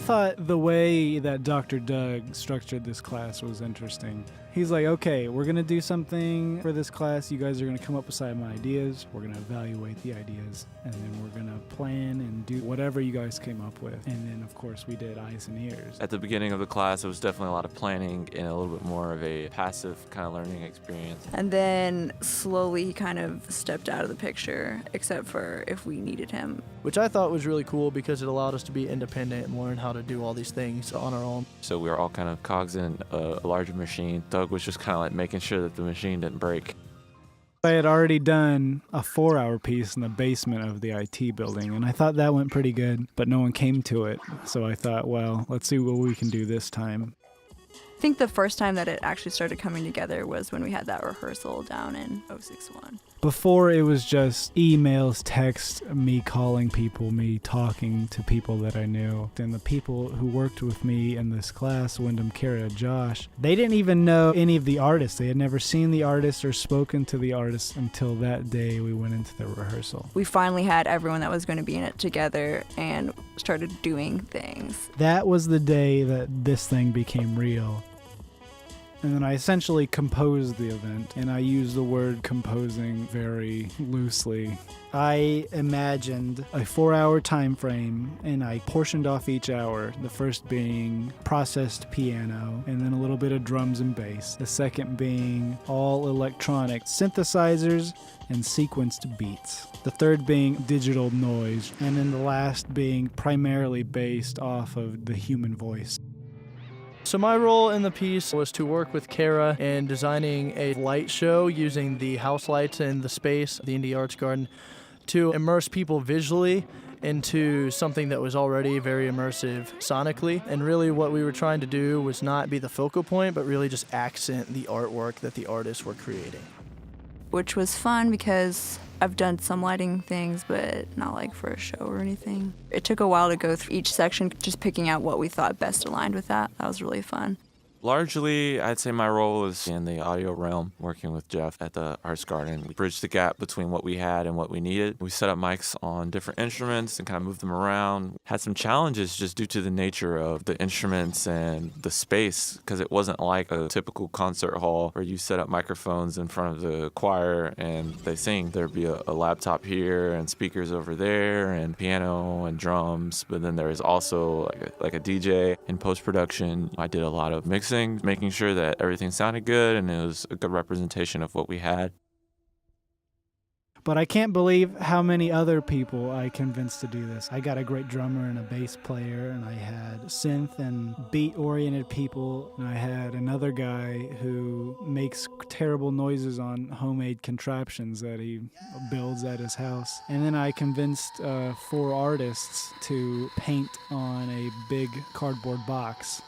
thought the way that Dr. Doug structured this class was interesting. He's like, okay, we're going to do something for this class. You guys are going to come up with some ideas. We're going to evaluate the ideas. And then we're going to plan and do whatever you guys came up with. And then, of course, we did eyes and ears. At the beginning of the class, it was definitely a lot of planning and a little bit more of a passive kind of learning experience. And then slowly he kind of stepped out of the picture, except for if we needed him. Which I thought was really cool because it allowed us to be independent and learn how to do all these things on our own. So we were all kind of cogs in a larger machine. Doug was just kind of like making sure that the machine didn't break. I had already done a 4-hour piece in the basement of the IT building, and I thought that went pretty good, but no one came to it. So I thought, well, let's see what we can do this time. I think the first time that it actually started coming together was when we had that rehearsal down in 061. Before, it was just emails, text, me calling people, me talking to people that I knew. And the people who worked with me in this class, Wyndham, Kara, Josh, they didn't even know any of the artists. They had never seen the artists or spoken to the artists until that day we went into the rehearsal. We finally had everyone that was going to be in it together and started doing things. That was the day that this thing became real. And then I essentially composed the event, and I use the word composing very loosely. I imagined a 4-hour time frame, and I portioned off each hour, the first being processed piano, and then a little bit of drums and bass. The second being all electronic synthesizers and sequenced beats. The third being digital noise, and then the last being primarily based off of the human voice. So my role in the piece was to work with Kara in designing a light show using the house lights in the space, the Indie Arts Garden, to immerse people visually into something that was already very immersive sonically. And really what we were trying to do was not be the focal point, but really just accent the artwork that the artists were creating. Which was fun because I've done some lighting things, but not like for a show or anything. It took a while to go through each section, just picking out what we thought best aligned with that. That was really fun. Largely, I'd say my role was in the audio realm, working with Jeff at the Arts Garden. We bridged the gap between what we had and what we needed. We set up mics on different instruments and kind of moved them around. Had some challenges just due to the nature of the instruments and the space, because it wasn't like a typical concert hall where you set up microphones in front of the choir and they sing. There'd be a laptop here and speakers over there and piano and drums, but then there is also like a DJ. In post-production, I did a lot of mixing, making sure that everything sounded good and it was a good representation of what we had. But I can't believe how many other people I convinced to do this. I got a great drummer and a bass player, and I had synth and beat-oriented people, and I had another guy who makes terrible noises on homemade contraptions that he builds at his house. And then I convinced 4 artists to paint on a big cardboard box.